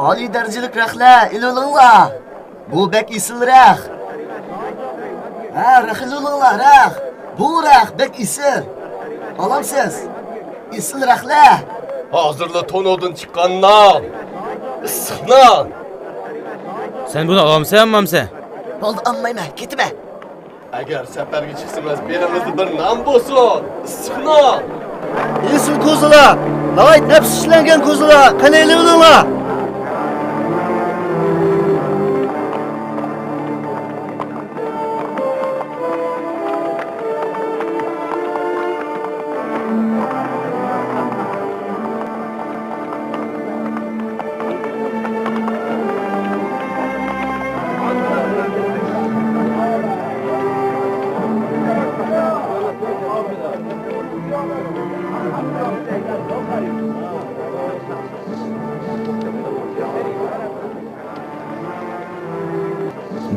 oliy darajalik rahlar ilolinglar. Bu bek isilroq. Ha, rahilulinglar, rah. Bu rah bek isil. Olamsiz. Isil rahlar. Hozirla to'novdan chiqqan non. Issiq non. Sen buni olamsan? Bo'ldi, olmayman, ketma. Agar safarga chiqsangiz, berimizda bir non bo'lsin. Issiq non. Isil ko'zlar. Navoit nafs ishlangan ko'zlar. Qanayli bo'linglar?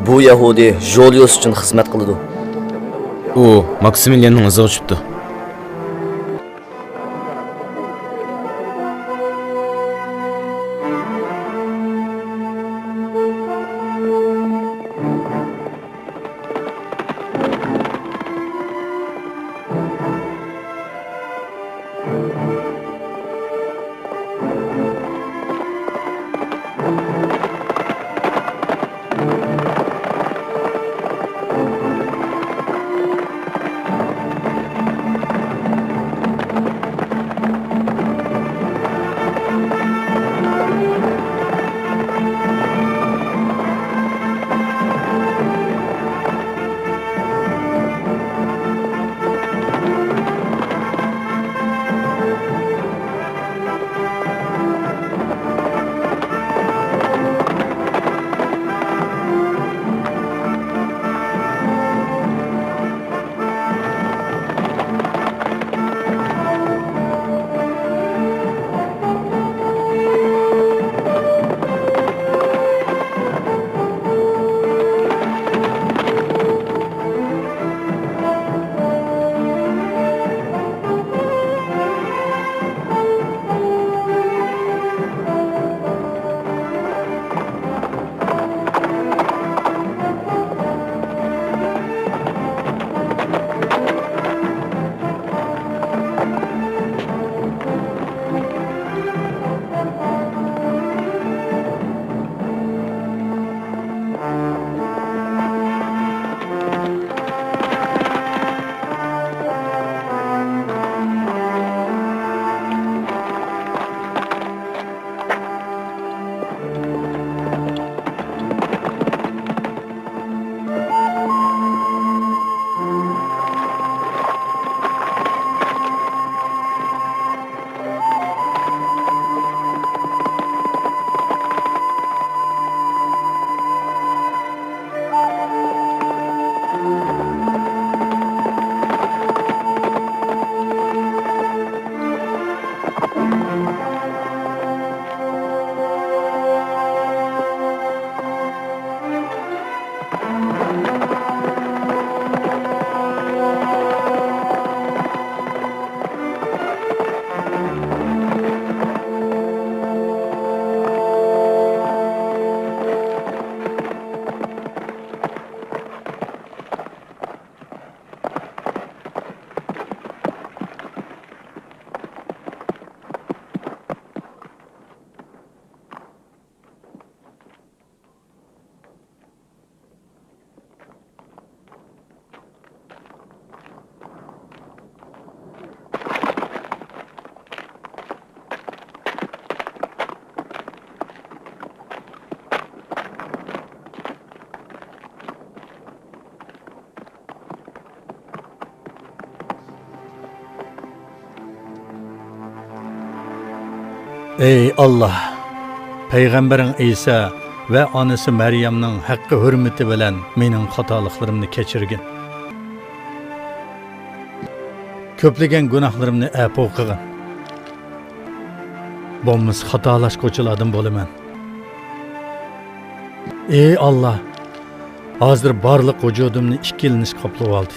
Bu Yahudi Julius uchun xizmat qiladi. U Maksimilianning iziga tushibdi. Ey Allah! Peygamberin İsa ve anası Meryem'nin hakkı hürmeti bilen mening xatoliklerimni kechirgin. Köpligen günahlarımni afu qilgin. Bo'lmasa xatolashuvchilardan bo'laman. Ey Allah! Hozir barliq vujudimni ikkilanish qoplab oldi.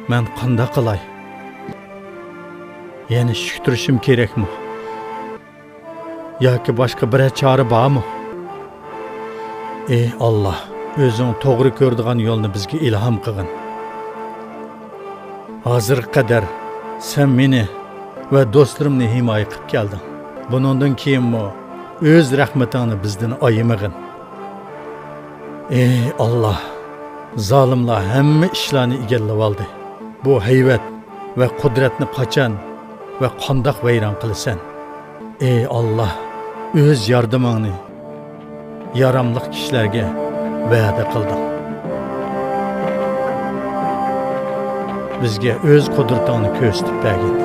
Men qanday qilay? Yani şükürüşüm kerakmi? yoki boshqa biror chora bormi? Ey Alloh, o'zing to'g'ri ko'radigan yo'lni bizga ilhom qilgin. Hozirga qadar sen meni va do'stlarimni himoya qilib kelding. Buningdan keyinmi o'z rahmatingni bizdan ayamag'in. Ey Alloh, zolimlar hamma ishlarni egallab oldi. Bu hayvat va qudratni qachon va qandoq vayron qilasan? Ey Alloh, o'z yordamingni yaramliq kishilarga va'da qilding. Bizga o'z qudratingni ko'rsatib bergin.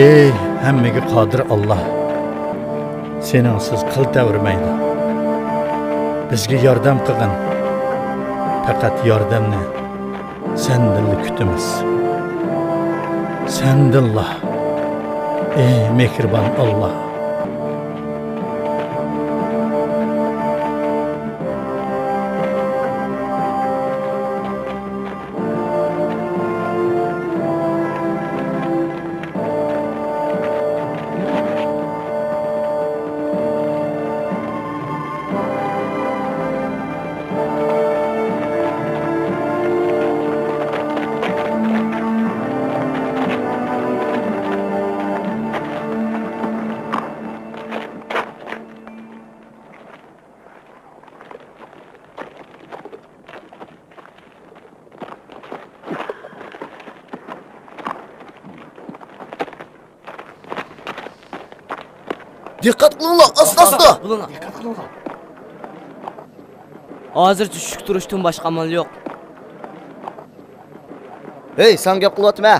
Ey hammaga qodir Alloh, seningsiz qil tavirmaydi. Bizga yordam qilgin. Faqat yordamni sendan kutamiz. Sendanlah. Ey mehribon Alloh. Diqqat qilinglar, asta-asta. Hozir tushib turishdan boshqa amal yo'q. Hey, sen gap qilyapma.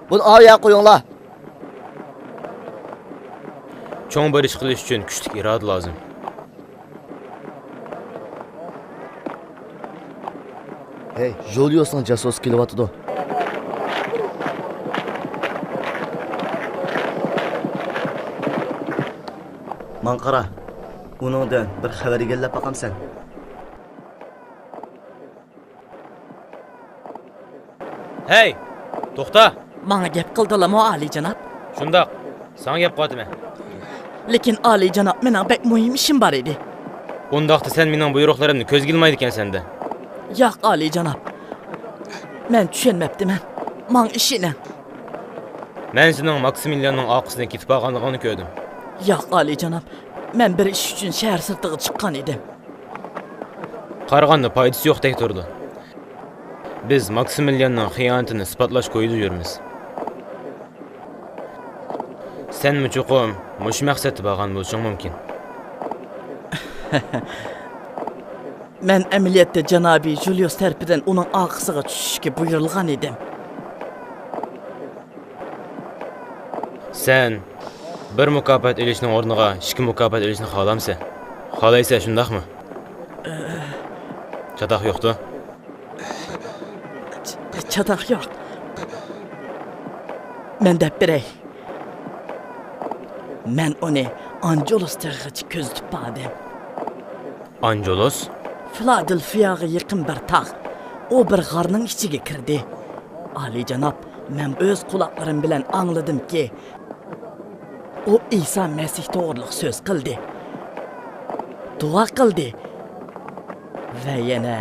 Buni oyoqqa qo'yinglar. Cho'ng bir ish qilish uchun kuchli iroda lozim. Hey, Juliusning jasosi kelyapti. Man qara. Uningdan bir xabar egallab baqamsan. Hey, to'xta. Menga gap qildilarmi Ali janob? Shundoq. Sana gap qotma. Lekin Ali janob, mening bek muhim ishim bor edi. Undaqda sen mening buyruqlarimni ko'zga ilmaydi ekan senda. Yo'q Ali janob. Men tushunmabdiman. Men ishini. Men sening Maksimilianning oqisini ketib olganligini ko'rdim. Yo'q Ali janob. Men bir ish uchun shahar sirtiga chiqqan edim. Qaraganda foydasi yo'qdek turdi. Biz Maksimilianning xiyonatini isbotlash ko'yida yurmiz. Sen muchuqum, mush maqsadda bo'lgan bo'lishing mumkin. Men amaliyotda janobiy Julius tarafidan uning oqisiga tushishga buyurilgan edim. Sen bir mukofot olishning o'rniga ikki mukofot olishni xohlamsan? Xohlaysa shundaqmi? Chatoq yo'qdi. Chatoq yo'q. Men deb beray. Men uni Angelos tag'iga ko'zitib bordim. Angelos? Filadelfiyaga yaqin bir tog'. U bir g'orning ichiga kirdi. Ali janob, men o'z quloqlarim bilan angladimki, u İsa Masih to'g'riliq so'z qildi. Duo qildi. Va yana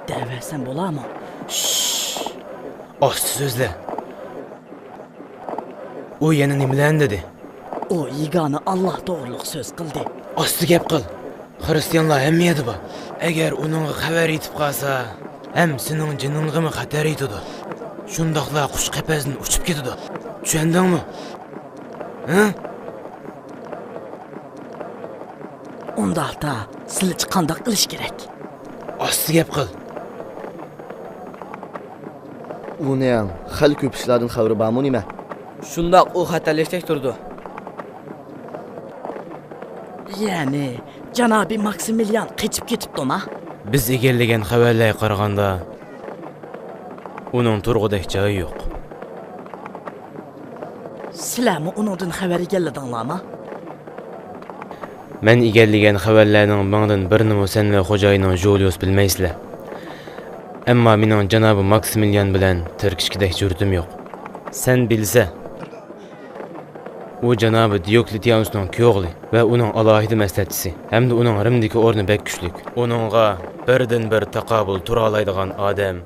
da'vasan bo'ladimi? Osti so'zla. U yana nimalarni dedi? U yigona Alloh to'g'riliq so'z qildi. Osti gap qil. Xristianlar hammaydi bu. Agar uning xabar yetib qolsa, ham sening jiningizga xatar yetadi. Shundoqla qush qafasdan uchib ketadi. Tushundingmi? Ha? Undaqda sizlar qanday qilish kerak? Osti gap qil. Uni ham xil ko'p ishlardan xabari bormi nima? Shundoq u xatarlikda turdi. Ya'ni janobiy Maksimilian qochib ketibdi-mi? Biz egallagan xabarlarga qaraganda uning turg'idek joyi yo'q. Sizlarmi uningdan xabar egalladinglarmi? Men egallagan xabarlarning mingdan birini sen va xo'jayining Julius bilmaysizlar. Ammo mening janobi Maksimilian bilan tirkishkidek jurtim yo'q. Sen bilsa, O Janabı Diokletianus'un köğli ve onun alahidi məsləhətçisi. Hem de onun Rimdeki ornu bek güçlük. Onunğa birden bir takabul turalaydıgan adam.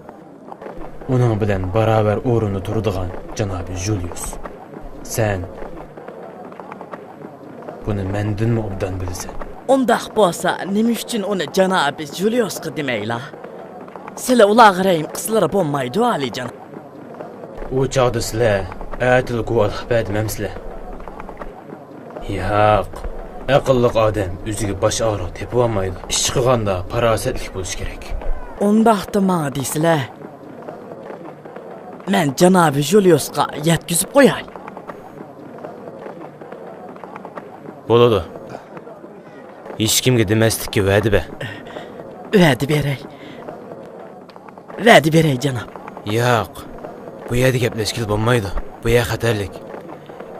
Onun bilen beraber orunu turduğan Janabı Julius. Sen bunu mendin mi obdan bilsen? Ondaq bolsa, nima uchun uni janobi Juliusqa demaylar? Sizlar ulag'irayim qizlari bo'lmaydi alijon. O çağda sizler ətil kuvalık bədməmsizlər. Yoq, aqıllık adam üzüge baş ağrı tepib almaydı. İş çıqığanda parasetlik buluş gerek. Ondaqda mağa deysizlar. Men janobi Juliusqa yetkizib qo'yay. Boladı. Hiç kimge demezdik ki vədi be. Vədi beray. Vədi beray janob. Yoq, bu yerdə gepleşkil bolmaydı. Bu yer xatarlik.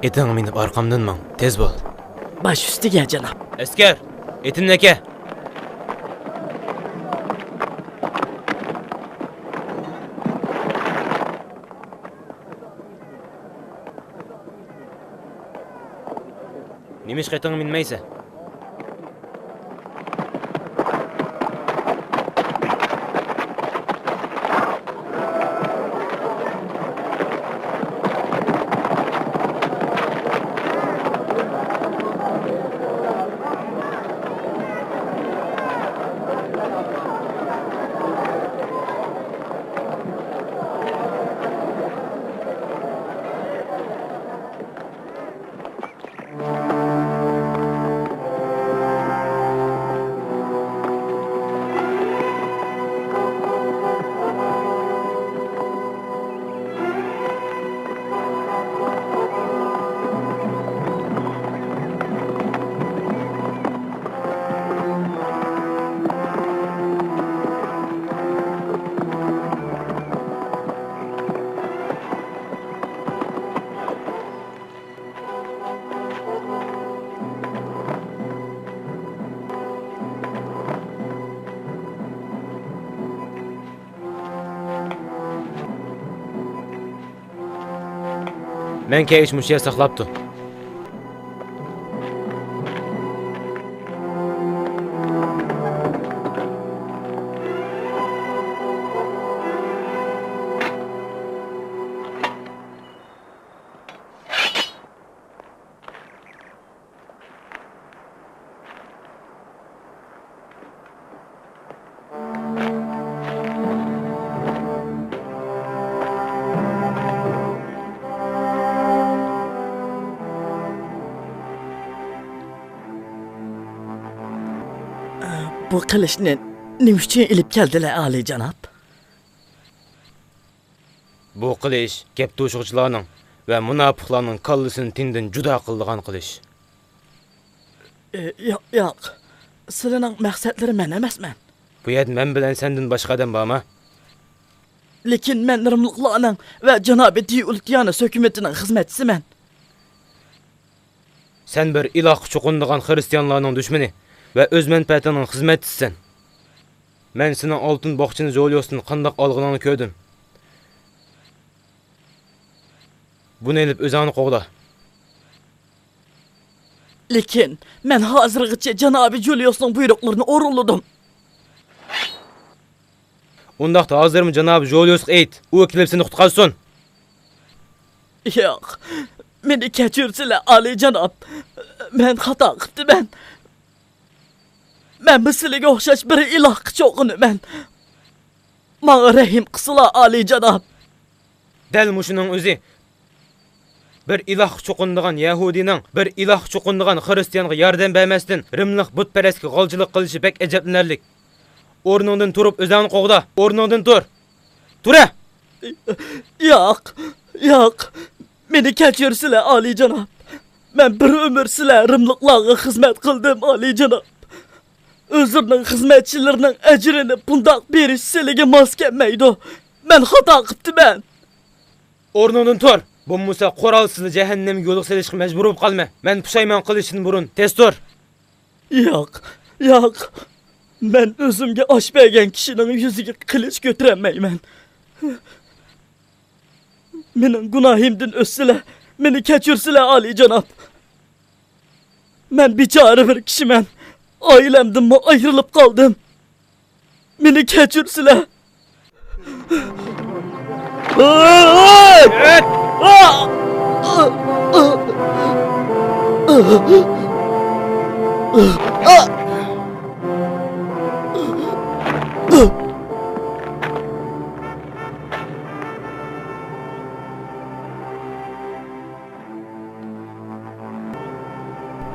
Etin minib arkamdan man, tez bol. Baş üstüge janob. Asker, etin neke? Nimiş qetin minmeyse? Men keyiş muşya saklaptı. Bu qilishni nima uchun ilib keldilar ali janob? Bu qilish gep to'shug'chilarning va munofiqlarning kallasini tindin juda qildigan qilish. Yo'q. Sizlarning maqsadlari men emasman. Bu yer men bilan sendin boshqa odam bormi? Lekin men Rimliklarning va janobi Diokletianus hukumatining xizmatchisiman. Sen bir iloh chuqundigan xristianlarning dushmani ve öz menfaatinin hizmetçisisin. Men senin altın boqchini Julius'un qandaq algınını kördüm. Bunu elip özanı qoğla. Lekin men hozirgacha janobi Julius'ning buyruqlarini o'rinladim. Undaqda hozirmi janobi Julius'a ayt, u kelib seni qutqazsin. Yo'q. Meni kechirsizlar ali janob. Men xato qilibman. Men sizlarga o'xshash bir iloh qichoqiniman. Menga rahim qilsizlar ali janob. Dal mushuning o'zi bir iloh cho'qindigan Yahudining bir iloh cho'qindigan xristianga yordam bermasdan Rimlik butparastga g'olchilik qilishi bek ajablanarlik. O'rningdan turib o'zingni qo'g'da. O'rningdan tur. Tura. Yo'q. Meni kechirsizlar ali janob. Men bir umr sizlar Rimliklarga xizmat qildim ali janob. Özürünün xizmetçilerinin ecrini bundaq beriş sizlarga mos kelmaydi. Men xato qilibman. O'rningdan tur. Bo'lmasa qoralsizli jahannamga yo'liq selishga majbur bo'lib qolma. Men pushaymon qilishdan burun tez tur. Yo'q. Men o'zimga osh bergan kishining yuziga qilich ko'tarmayman. Mening gunohimdan o'ssizlar, meni kechirsizlar ali janob. Men bichara bir kishiman. Ailemden ayrılıp kaldım. Beni keçirsizlar.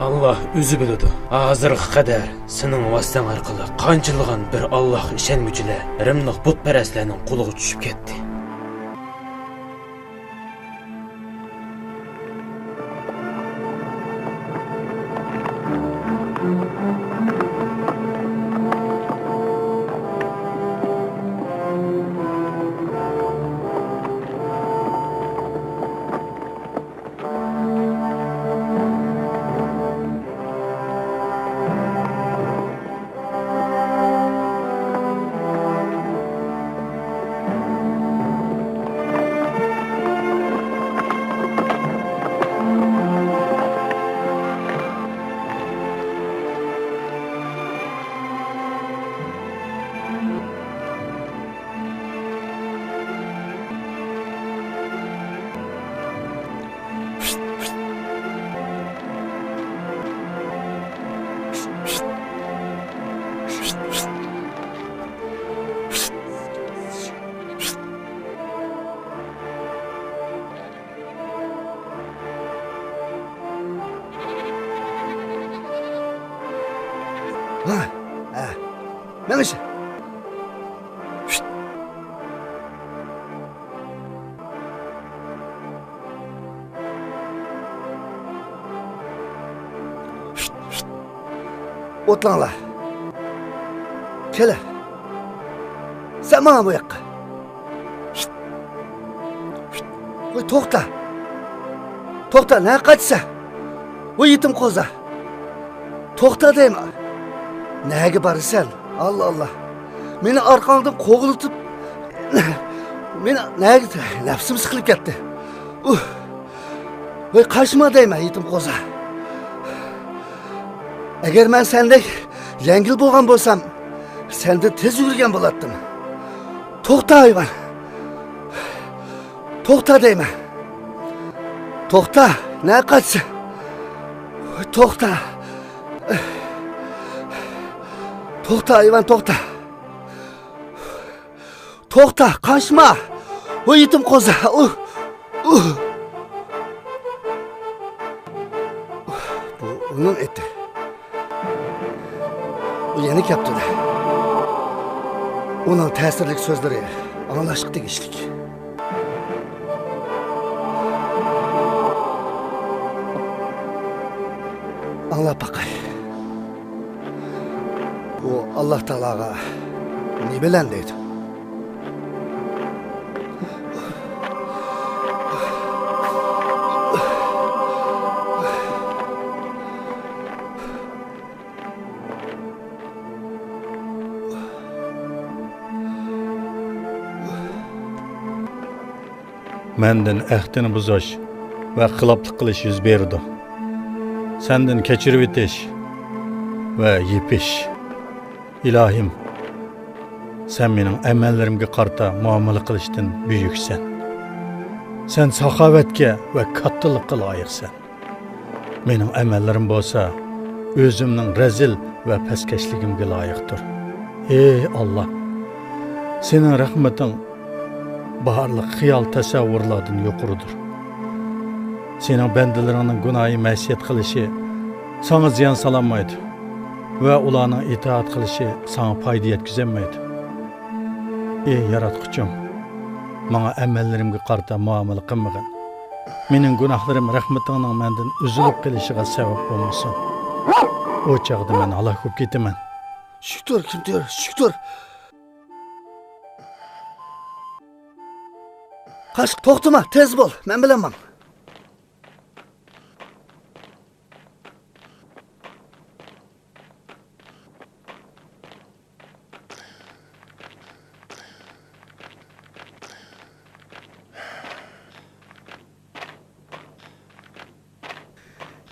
Allah özü biladi. Hazırga kadar senin vasıtan arkalı qançılığın bir Allah işenmücüle rimliq butperestlerinin quluğu düşüp ketdi. Memiş. Otlanlar. Kele. Sen bana bu yakka. Oy to'xta. To'xta, ne kaçsa. O yetim koza. To'xta deyim. Nege barısan? Allah Allah. Meni arkamdan kovulutup meni nege nefsim sıkılıp gitti. Oy kaçma deyim yetim koza. Eğer ben sendek yengil bolgan bolsam, sende tez yürügen bolatdım. To'xta hayvan. To'xta deyman. To'xta, ne kaçsa. To'xta. To'xta hayvan, to'xta. To'xta, kaçma. O yetim koza. Bu onun eti. Bu yenik yaptı da. Onun tesirlik sözleri anlaşıkta geçtik. Anla bakay. O Allah Teala'ga ne bilen deydi? Menden əhdini buzaş və xilaflıq qilish yüz berdi. Senden keçirib etish və yepish. İlahim, sen mening amallerimga qarta muomala qilishdan buyuksan. Sen saxovatga va kattalikqa loyiqsan. Mening amallarim bo'lsa, o'zimning razil va pastkashligimga loyiqdir. Ey Allah, sening rahmating barliq xiyol tasavvurlardan yuqoridir. Sening bandalaringning gunohi ma'siyat qilishi sana ziyon solmaydi va ularning itoat qilishi sana foyda yetkazmaydi. Ey yaratquchim, menga amallarimga qarta muomala qilmagin. Mening gunohlarim rahmatingning mendan uzilib qolishiga sabab bo'lmasin. O chaqda men halok bo'lib ketaman. Şükür, kim diyor? Şükür. Kaç, to'xtama, tez bol. Men bilaman.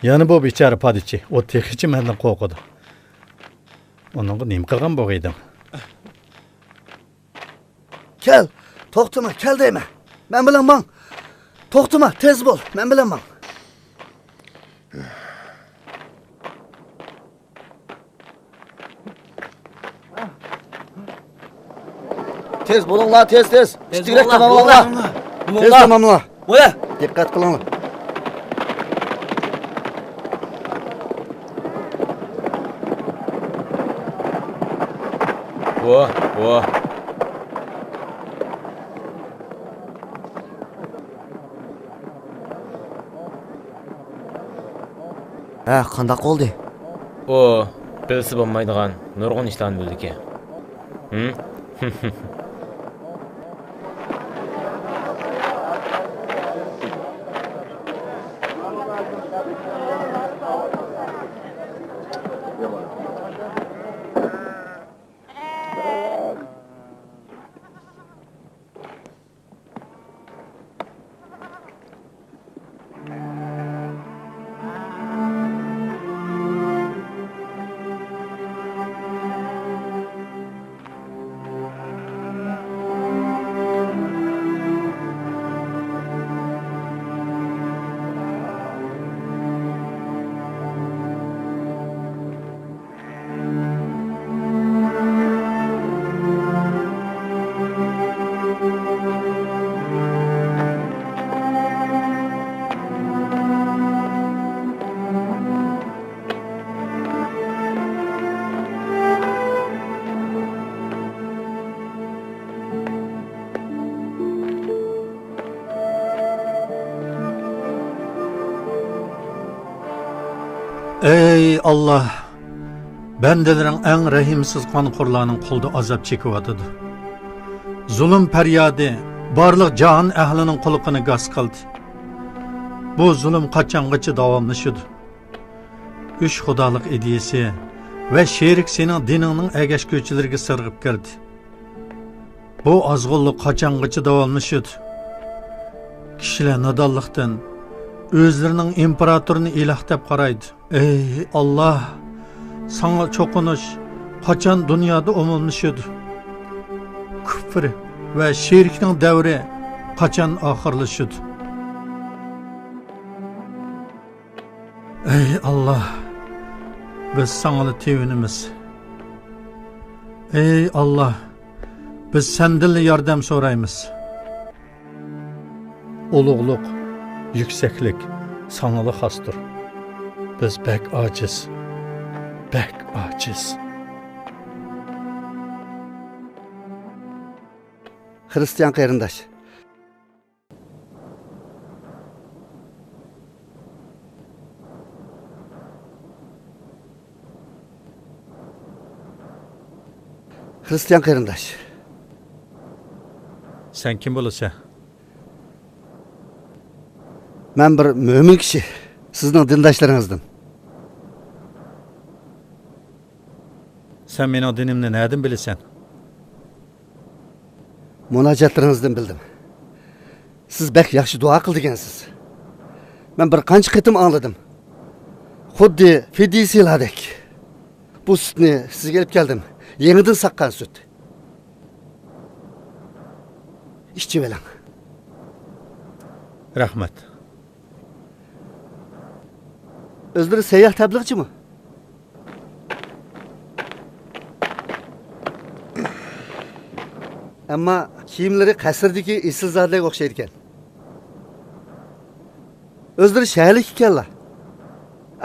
Yana bu bechara padichi, o texichi mendan qo'rqadi. Onunga nima qilgan bo'g'ayding? Kel, to'xtama, kel deyman. Men bilan mang. To'xtama, tez bo'l. Men bilan mang. Tez bo'linglar, tez. Ishtirak tamomlanglar. Tez tamomla. Bo'la. Diqqat qilinglar. Vo. Ha, qanday qoldi? O, bilsi bo'lmaydigan nurg'un ishlarni bildiki. Ey Allah! Bendelerin en rahimsiz qonxo'rlarning qo'lida azob chekyapti. Zulm faryodi barliq jahon ahlining quliqini g'as qildi. Bu zulm qachongacha davomlashadi? Üç xudolik ideyasi ve sherik sening diningning agashko'chilariga sirg'ib kirdi. Bu azg'unlik qachongacha davomlashadi? Kishilar nodonlikdan o'zlarining imperatorini iloh deb qaraydi. Ey Allah! Sana çokunuş kaçan dünyada umulmuşudu. Küfür ve şirkinin devri kaçan ahırlaşıdı. Ey Allah! Biz sana tevinimiz. Ey Allah! Biz senden yardım sorayımız. Uluğluk, yükseklik sanalı hastır. Biz pek aciz. Bek aciz. Hristiyan qarindosh. Hristiyan qarindosh. Sen kim bo'lasan? Men bir mo'min kishi, sizning dindoshlaringizdan. Sen mening dinimni nereden bilirsen? Munojatlaringizdan bildim. Siz bek yaxshi duo qildigansiz. Men bir qancha qitim angladim. Xuddi fidisiladek. Bu sütni sizga olib keldim. Yangidan saqqan süt. İchib oling. Rahmat. O'zlari seyyah tabliğchimi? Ama kiyimleri qasrdagi esilzodlarga o'xshaydi ekan. O'zlari shaharlik ekanlar.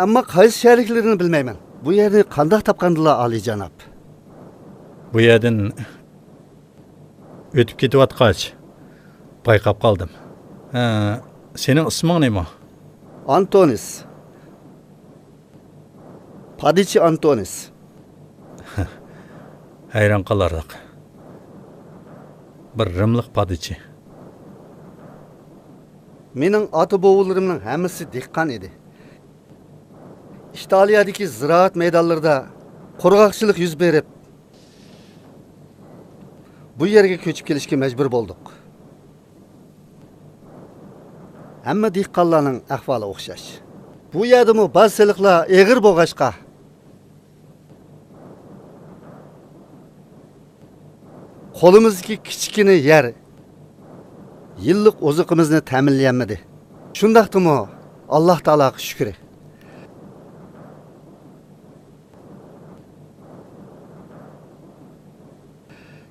Ammo qaysi shaharliklarini bilmayman. Bu yerni qanday topgandilar oliyjanob? Bu yerdan o'tib ketayotgach payqab qoldim. Sening isming nima? Antonis. Padichi Antonis. Hayron qolardiq. Bir rimliq padichi. Mening ota-bovularimning hammasi dehqon edi. İtaliyadagi ziraat maydonlarida qurg'oqchilik yuz berib, bu yerga ko'chib kelishga majbur bo'ldik. Hamma dehqonlarning ahvoli o'xshash. Bu yerdimi baz seliqlar eg'ir bo'lg'achqa qo'limizdagi kichkina yer yillik oziqimizni ta'minlayolmadi. Shundaqdimi Alloh taologa shukr.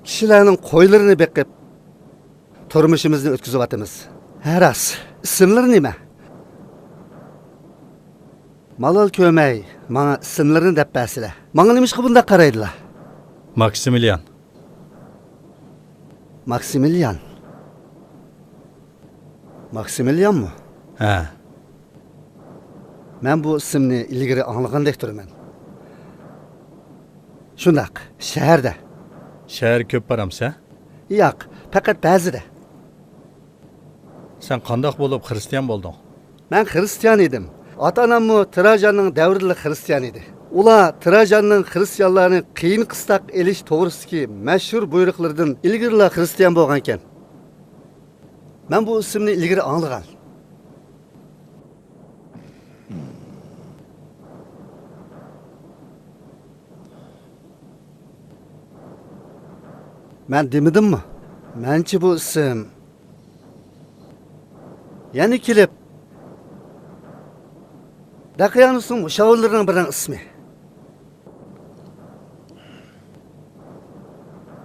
Kishilarning qo'ylarini beqib turmushimizni o'tkazyapmiz. Haras, ismlari nima? Malol ko'may, menga ismlarini deb bersizlar. Menga nimishqa bunda qaraydilar? Maksimilian. Maksimilian. Maksimilianmi? Ha. Men bu ismni ilgari anglagandek turaman. Shundaq, shaharda. Shahar ko'p baramsa? Yo'q, faqat ba'zida. Sen qandoq bo'lib xristian bo'lding? Men xristian edim. Ota-onammi Trajanning davrida xristian edi. Ular Trajanning xristianlarni qiyin qistaq elish to'g'risidagi mashhur buyruqlaridan ilgarilar xristian bo'lgan ekan. Men bu ismni ilgari anglagan. Men demedimmi? Menchi bu ism yani kelib Daqiyanusning mushavirlarining birining ismi.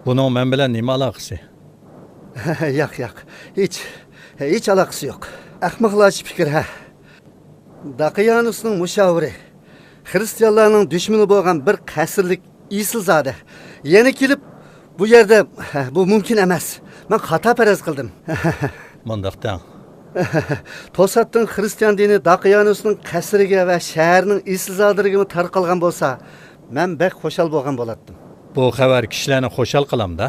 Buning men bilan nima aloqasi? Yo'q. Hech aloqasi yo'q. Ahmoqlarcha fikr ha. Daqiyanusning mushaviri xristianlarning dushmani bo'lgan bir qasrlik Isilzoda. Yana kelib bu yerda bu mumkin emas. Men xato faraz qildim. Mundaqdan. To'satdan xristian dini Daqiyanusning qasriga va shaharning Isilzodiriga tarqalgan bo'lsa, men bek xo'shal bo'lgan bo'lardim. Bu xabar kishilarni xo'shal qilamda.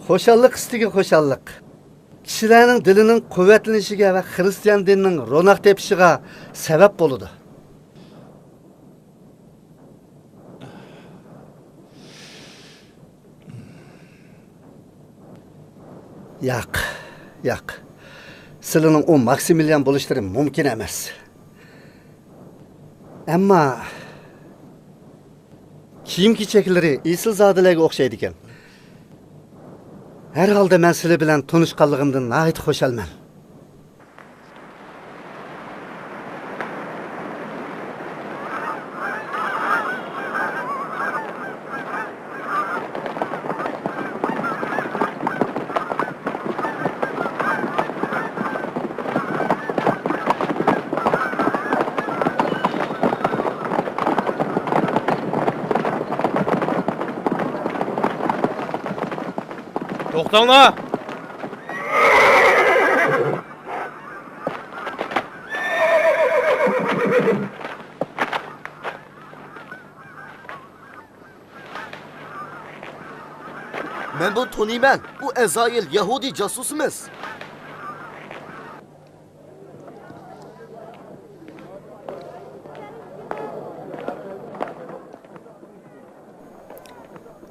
Xo'shallik istiga xo'shallik. Kishilarning dilining quvvatlanishiga va xristian dinining ro'naq tepishiga sabab bo'ladi. Yo'q. Sizlarning o Maksimilian bo'lishlari mumkin emas. Ammo kiyim-kechaklari Isilzodalarga o'xshaydi ekan. Har holda men sizlar bilan tanishganligimdan nihoyat xo'shalman. To'xtanglar. Men bu tanıyman. Bu Ezail Yahudi casusumuz.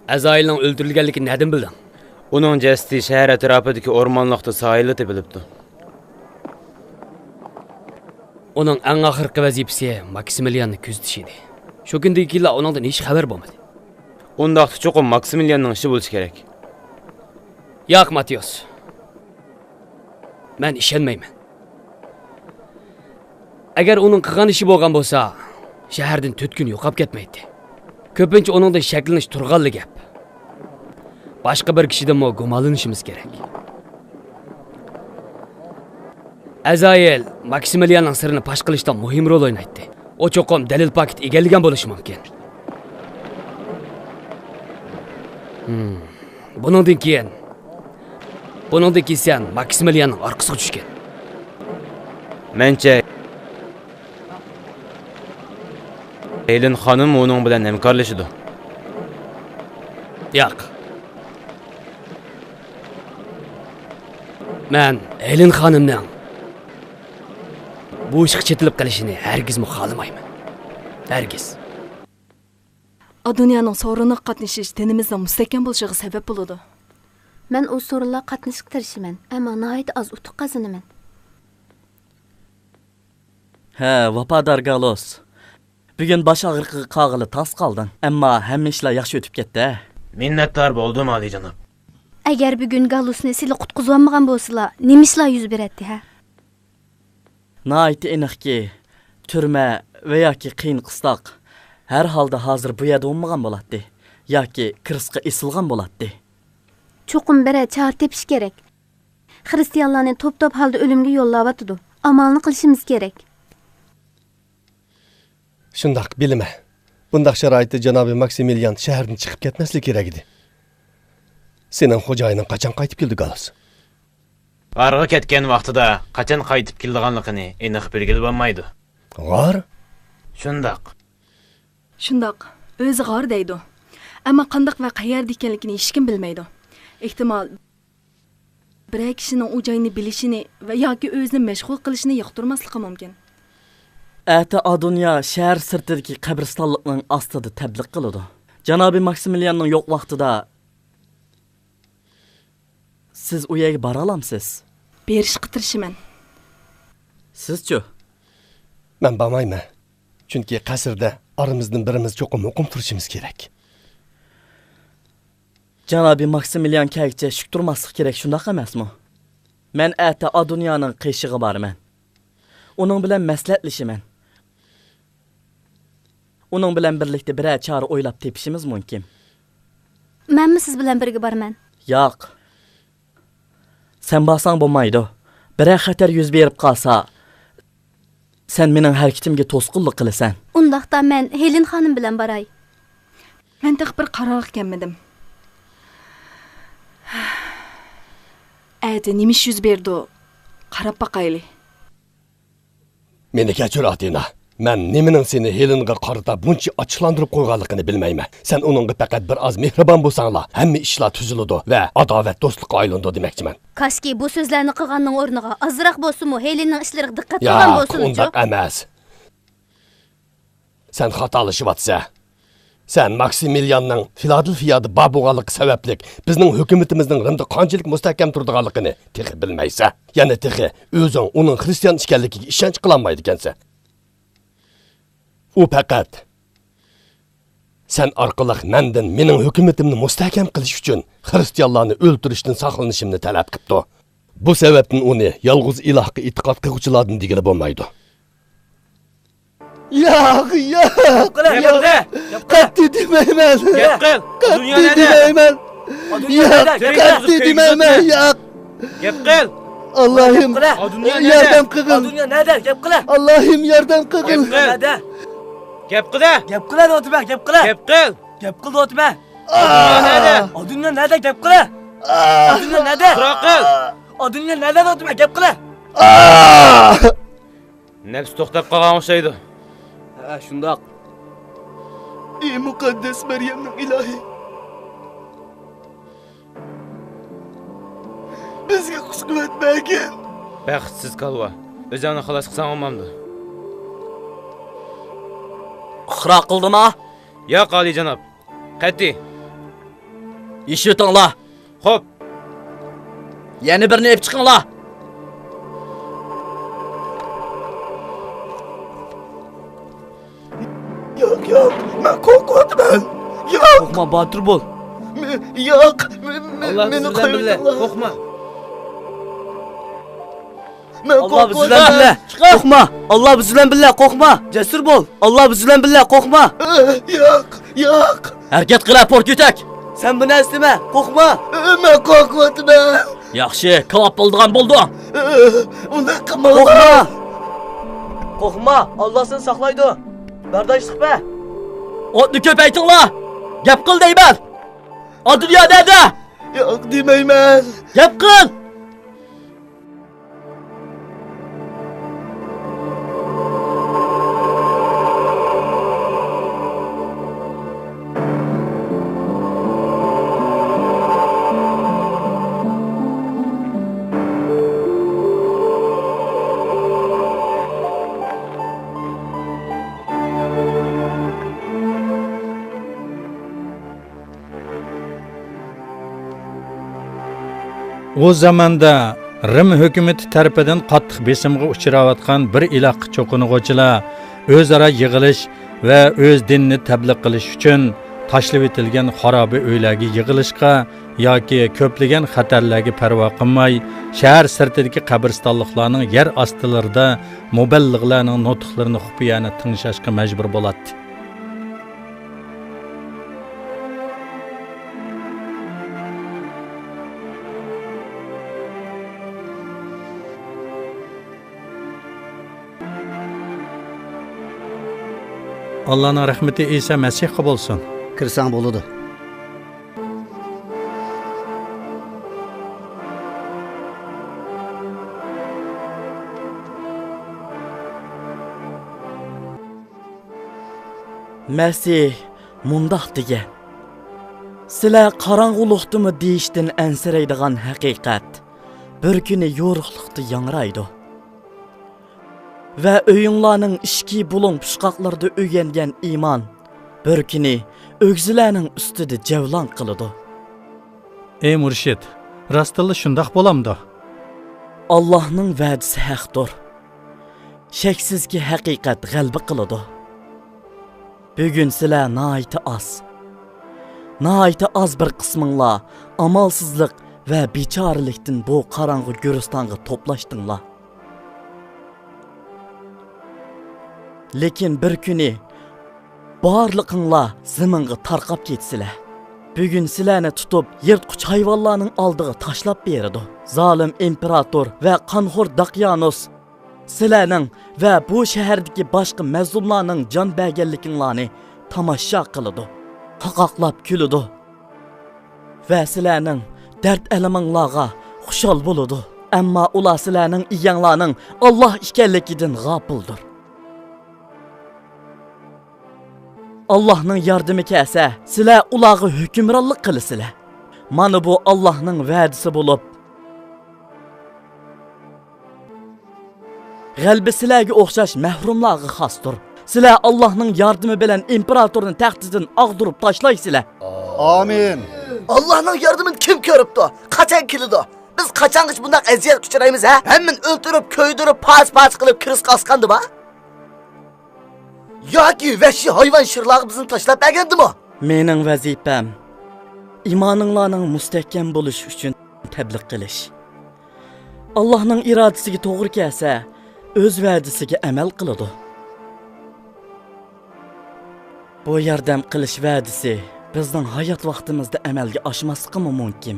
Azailning o'ldirilganligini nereden bildin? Uning jasadi shahar atrofidagi o'rmonliqda soyilda topilibdi. Onun en ahırkı vazifesi Maksimilian'ı kuzatish edi. Shu kundan keyin uningdan hech xabar bo'lmadi. Undaqda cho'qim Maksimilianning ishi bo'lishi kerak. Yo'q, Matios. Men ishonmayman. Agar uning qilgan ishi bo'lgan bo'lsa, shahardan 4 kun yo'qolib ketmaydi. Ko'pincha uningdan shaklanish turganli gap. Başka bir kişiden mi gumonlanishimiz kerak? Azail Maksimilianning sirini pash qilishda muhim rol o'ynaydi. O cho'qim dalil paket egallagan bo'lishi mumkin. Buningdan keyin sen Maksimilianning orqasiga tushgan. Mencha Elin xonim uning bilan hamkorlashdi. Yo'q. Men Elin xonimning bu ishga chetilib qolishini hargiz xohlamayman. Hargiz. Dunyoning so'riniga qatnashish dinimizning mustahkam bo'lishiga sabab bo'ladi. Men o so'rinlarga qatnashga tirishaman, ammo nihoyat oz utuq qozinaman. He, vafadar Galos. Bugün baş ağrıqı qağılı tas qaldın. Amma hamma ishlar yaxshi o'tib ketdi. Minnatdor bo'ldim oliyjanob. Agar bugun Galusni sizlar qutqizolmagan bo'lsalar, nima ishlar yuz beradi, ha? Naiti aniqki, turma va yoki qiyin qistoq har holda hozir bu yerda bo'lmagan bo'ladi. Yoki kirisqa isilgan bo'ladi. Cho'qim bere char tepish kerak. Xristianlarni top-top holda o'limga yo'llayotdi. Amalni qilishimiz kerak. Shundaq bilma. Bundaq sharoitda janobi Maksimilian shahardan chiqib ketmasligi kerak edi. Sening xo'jayining qachon qaytib keldi, Galos? G'arga ketgan vaqtida qachon qaytib kelganligini aniq belgilab bo'lmaydi. G'ar? Shundaq. Shundoq, o'zi g'or deydi. Ammo qandoq va qayerda ekanligini hech kim bilmaydi. Ehtimol bir kishining u joyni bilishini va yoki o'zini mashg'ul qilishini yoqtirmasligi mumkin. Ata Adunya shahar sirtidagi qabristonlikning ostida tabliq qiladi. Janobi Maksimilianning yo'q vaqtida siz u yerga bora olamsiz? Berishga tirishiman. Sizchi? Men bormayman. Chunki qasrda aramizdan birimiz cho'qim o'qim turishimiz kerak. Janobi Maksimilian kayakcha shuk turmaslik kerak, shundaq emasmi? Men ata Adunyaning qishig'i borman. Uning bilan maslahatlashaman. Uning bilan birlikda biror chora o'ylab tepishimiz mumkin. Menmi siz bilan birga borman? Yo'q. Sen borsang bo'lmaydi. Biror xatar yuz berib qolsa, sen mening harakatimga to'sqinlik qilasan. Undaqda men Helen xonim bilan boray. Men taq bir qarorga kelmadim. Ayda nima ish yuz berdi? Qarab baqayli. Meni kechir Atina. Men nimaning seni Helenga qarata buncha ochiqlantirib qo'yganligini bilmayman. Sen uningga faqat bir oz mehribon bo'lsanglar, hamma ishlar tuziladi va adovat do'stlikqa aylandi demoqchiman. Kaski bu so'zlarni qilganning o'rniga azroq bo'lsa-mu Helenning ishlariga diqqat qilgan bo'lsin-chi. Undaq emas. Sen xatolashyapsan. Sen Maksimilianning Filadelfiyada bor bo'lganligi sababli bizning hukumatimizning Rimda qanchalik mustahkam turadiganligini texi bilmaysan. Yana texi o'zing uning xristian ekanligiga ishonch qilolmaydi ekansan. U faqat sen orqali mendan mening hukumatimni mustahkam qilish uchun xristianlarni o'ltirishdan saqlanishimni talab qildi. Bu sababdan uni yolg'iz ilohga e'tiqod qiluvchilardan degili bo'lmaydi. Yo'q. Qatti demayman. Gap qil. Dunyo nada? Demayman. Qatti demayman. Yo'q. Gap qil. Allohim yordam qilgin. Dunyo nada? Gap qila. Allohim yordam qilgin. Nada? Gap qila. Gap qila o'tma, gap qila. Gap qil. Gap qil o'tma. Dunyo nada? Dunyo nada? Gap qila. Dunyo nada? Quroq qil. Dunyo nada o'tma, gap qila. Nafs to'xtab qolgan o'xshaydi. Ha, shundoq. Ey muqaddas Maryamning ilohi. Bizga kuch-quvvat bergin. Baxtsiz qalva. O'zingni xalos qilsang olmamdi. Ixro qildimi? Yo'q, oliyjanob. Qatti. Eshitinglar. Xo'p. Yana birini ep chiqinglar. Yo'q, men qo'rqyapman. Yo'q, Qo'rqma, botir bo'l. yo'q, Alloh meni sizdan billah. qo'yinglar. Qo'rqma. Men Allah bizden qo'rqyapman. billah. Qo'rqma. Allah bizden billah, qo'rqma. Jasur bo'l. Allah bizden billah, qo'rqma. Yo'q. Harakat qila, porkutak. Sen buni istama, qo'rqma. Men qo'rqyapman. Yaxshi, klap bo'ldigan bo'ldi. Unda qilma. Qo'rqma. Qo'rqma, Alloh seni saqlaydi. Bardoshlik be. Otni ko'paytinglar. Gap qil deyman. Dunyo nada? Yo'q demayman. Gap qil. O zamanda Rim hökuməti tərəfindən qattiq besimə uçurayotgan bir iloqqa cho'qinuvchilar o'zaro yig'ilish va o'z dinini tabliq qilish uchun tashlab etilgan xaroba uylarga yig'ilishga yoki ko'plagan xatarlarga parvo qilmay shahar sirtidagi qabristonliklarning yer ostilarida muballig'larning nutqlarini xufiyana tinglashga majbur bo'ladi. Allah'ın rahmeti İsa Mesih'e bolsun. Kirsang bo'ladi. Mesih mundaq degan. Sizlar qarang'uliqdimi deyishdan ansiraydigan haqiqat bir kuni yo'riqliqda yangraydi. Va o'yinlarning ishki bulung pushqoqlarda o'rgangan iymon bir kuni o'g'zilarning ustida javlon qiladi. Ey murshid, rastilla shundoq bo'lamdi. Allohning va'dasi haqdir. Shaksizki haqiqat g'alaba qiladi. Bugun sizlar nihoyatda az bir qisminglar amalsizlik va bechoralikdan bu qorong'u guristonga to'plashdinglar. Lekin bir kuni barliqinglar zaminga tarqab ketsizlar. Bugun sizlarni tutib yirtqich hayvonlarning oldiga tashlab beradi. Zolim imperator va qonxo'r Daqyanus sizlarning va bu shahardagi boshqa mazlumlarning jon berganliginglarni tomosha qiladi. Qaqoqlab kuladi. Va sizlarning dard alaminglarga xushol bo'ladi. Ammo ular sizlarning iyanglarning Alloh ekanligidan g'ofildir. Allah'ның yardımı kelsa, sizlar ularga hukmronlik qilasizlar. Mana bu Allah'ның va'dasi bo'lib, g'albi sizlarga o'xshash mahrumlarga xosdir. Sizlar Allah'ның yardımı bilan imperatorning taxtidan ag'dirib tashlaysizlar. Amin. Allah'ның yardımını kim körüptü? Kaçan kilidi? Biz kaçangıç bundak eziyet küçüreyimiz ha? Hemen öldürüp, köydürüp, pas kılıp kriz kaskandı ba? Yoki vahşi hayvan şırlağı bizni tashlab bergandi mi? Mening vazifam imoninglarning mustahkam bo'lishi uchun tabliq qilish. Allohning irodasiga to'g'ri kelsa, o'z va'dasiga amal qiladi. Bu yordam qilish va'dasi bizning hayot vaqtimizda amalga oshmasligi mumkin.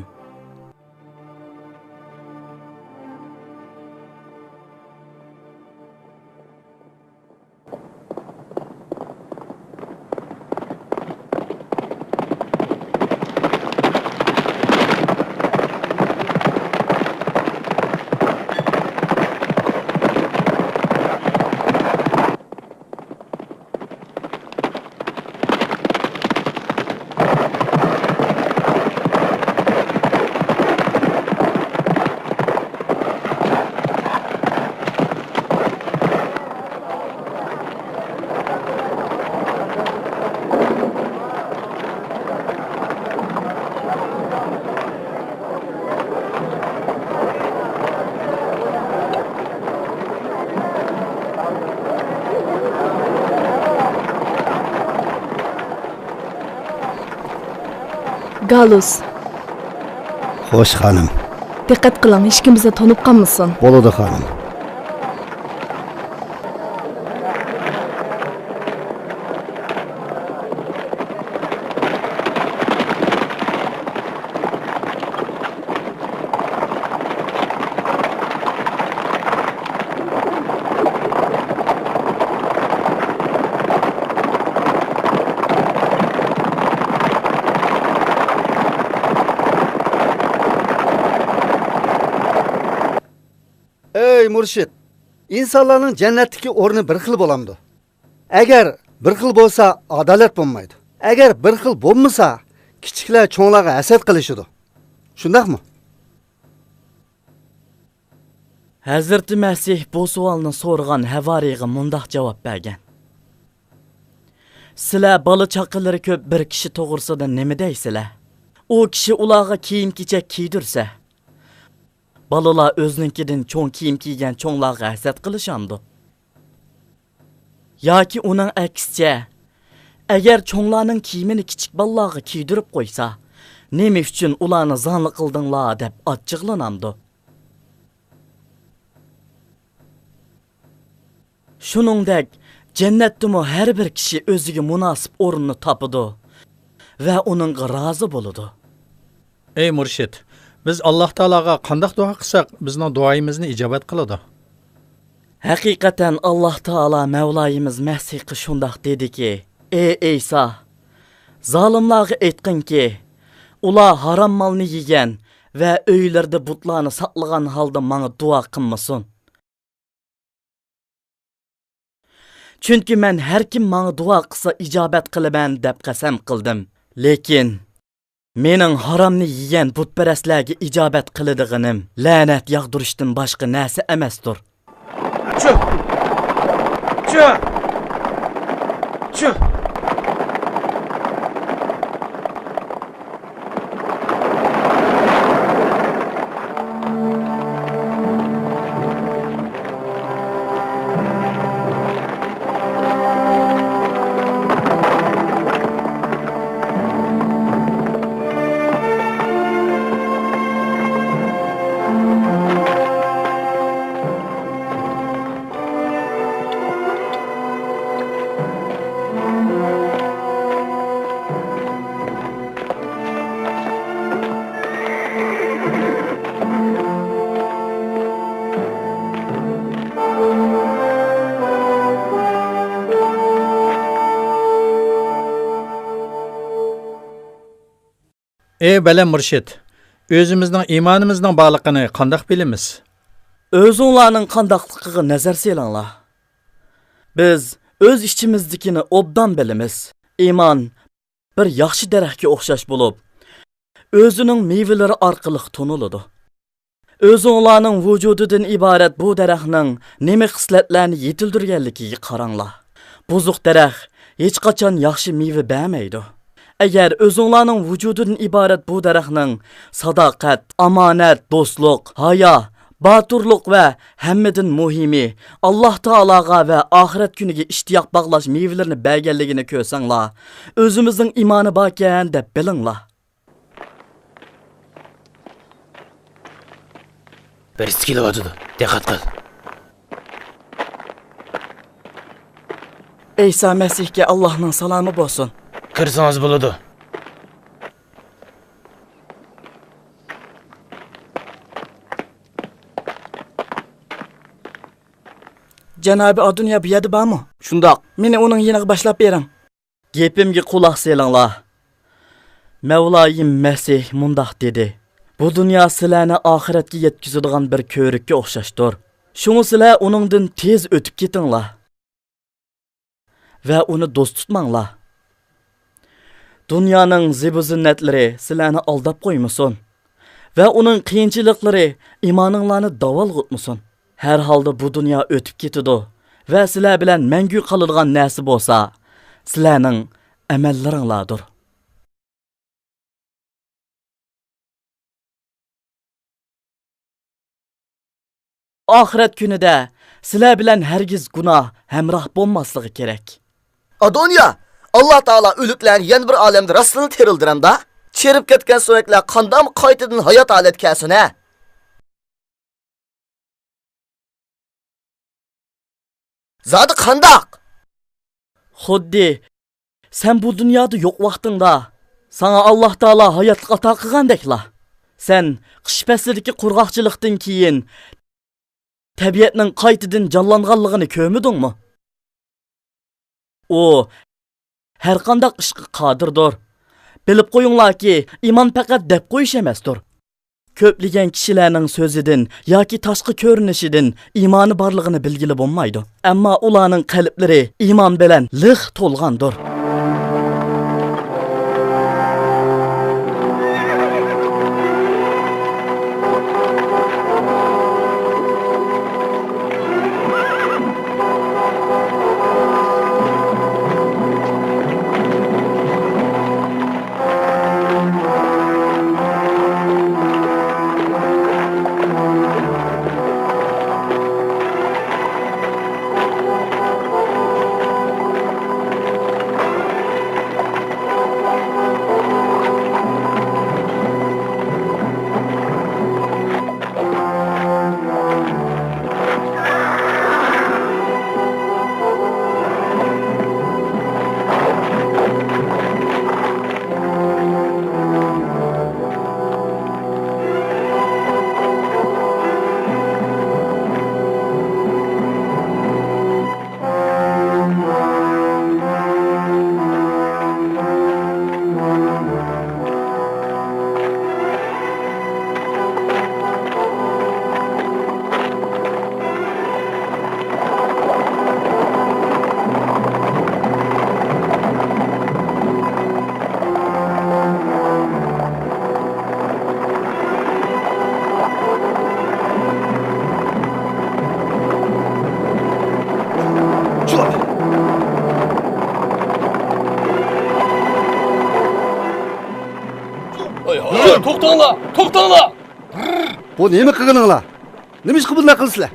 Galus, Xo'sh xonim. diqqat qiling, hech kim bizni tanib qolmasin. Bo'ladi xonim. Ey murshid, insonlarning jannatdagi o'rni bir xil bo'lamdi. Agar bir xil bo'lsa, adolat bo'lmaydi. Agar bir xil bo'lmasa, kichiklar cho'nglarga hasad qilishidi. Shundaqmi? Hazreti Masih bu savolni so'rgan havariga mundaq javob bergan. Sizlar bola chaqalari ko'p bir kishi to'g'risida nima deysizlar? U kishi ularga kiyim-kechak kiydirsa, balalar özünkinden çoğ kiyim kiygen çoğlarga hasat qilishandi. Yoki uning aksicha, agar çoğlarning kiyimini kichik balalarga kiydirib qo'ysa, nima uchun ularni zanli qildinglar deb achchiqlanamdi. Shuningdek, jannatdimi har bir kishi o'ziga munosib o'rinni topidi va uningga rozi bo'ladi. Ey murshid, biz Alloh taologa qanday duo qilsak, bizning duoyimizni ijobat qiladi. Haqiqatan Alloh taolo Mavlayimiz Masihga shundoq dediki: "Ey Isa, zolimlarga aytqinki, ular harom molni yegan va uylarda butlarni saqlagan holda menga duo qilmasin. Chunki men har kim menga duo qilsa ijobat qilaman deb qasam qildim. Lekin mening haromni yegan butparastlarga ijobat qiladiganim la'nat yog'dirishdan boshqa narsa emasdir." Çö. Ey bala murshid, o'zimizning iymonimizning borligini qanday bilamiz? O'zinglarning qandaqligiga nazar selinglar. Biz o'z ichimizdagini obdan bilamiz. Iymon bir yaxshi daraxtga o'xshash bo'lib, o'zining mevalari orqali toniladi. O'zinglarning vujudidan iborat bu daraxtning nima xislatlarni yetildirganligiga qaranglar. Buzuq daraxt hech qachon yaxshi meva bermaydi. Agar o'zinglarning vujudidan iborat bu daraxtning sadoqat, omonat, do'stlik, hayo, baturluq va hammadan muhimi Alloh taologa va oxirat kuniga ishtiyoq bog'lash mevalarini berganligini ko'rsanglar, o'zimizning iymoni bor ekan deb bilinglar. Birisi kelyapti. Diqqat qil. İsa Masihga Allohning salomi bo'lsin. Kirsangiz bo'ladi. Janobi Adunya bu yerda bormi? Shundoq. Meni uning yeniga boshlab bering. Gapimga quloq solinglar. Mavlayim Masih mundoq dedi: "Bu dunyo sizlarni oxiratga yetkazadigan bir ko'rikka o'xshashdir. Shuni sizlar uningdan tez o'tib ketinglar va uni do'st tutmanglar. Dunyoning zibu-zinnatlari sizlarni aldab qo'ymasin va uning qiyinchiliklari iymoninglarni davolg'utmasin. Har holda bu dunyo o'tib ketadi va sizlar bilan mangu qoladigan narsa bo'lsa, sizlarning amallaringlardir." Oxirat kunida sizlar bilan hargiz gunoh hamroh bo'lmasligi kerak. Adonya, Allah Taala ölüklerini yeni bir alemde rastını terildiremda. Çerip ketken sürekler kandam kaytedin hayat alet kelsin he. Zadı kandak. Xuddi sen bu dunyoda yo'q vaqtingda sana Alloh taolo hayotlik ato qilgandekla. Sen qish faslidagi qurg'oqchilikdan keyin tabiatning qaytadan jonlanganligini ko'rmidingmi? O har qanday ishga qodirdir. Bilib qo'yinglarki, iymon faqat deb qo'yish emasdir. Ko'pligan kishilarning so'zidan yoki tashqi ko'rinishidan iymoni borligini bilgili bo'lmaydi. Ammo ularning qalblari iymon bilan liq to'lgandir. To'xtanglar. Bu nima qilganinglar? Nima ish bunday qilsizlar?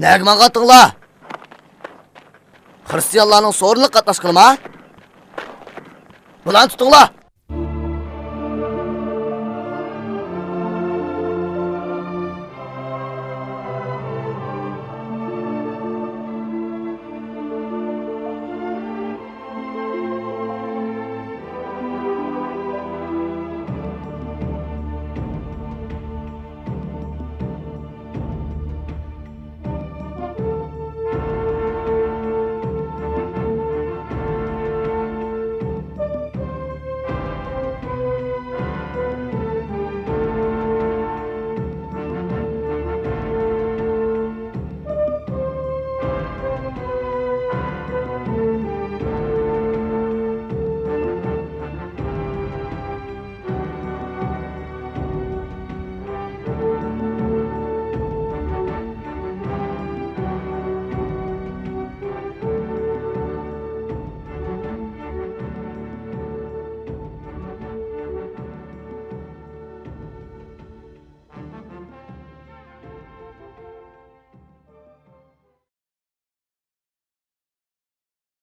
Nagman qatыңlar? Xristianlarning so'rinli qatnashqanimi? Bularni tutinglar.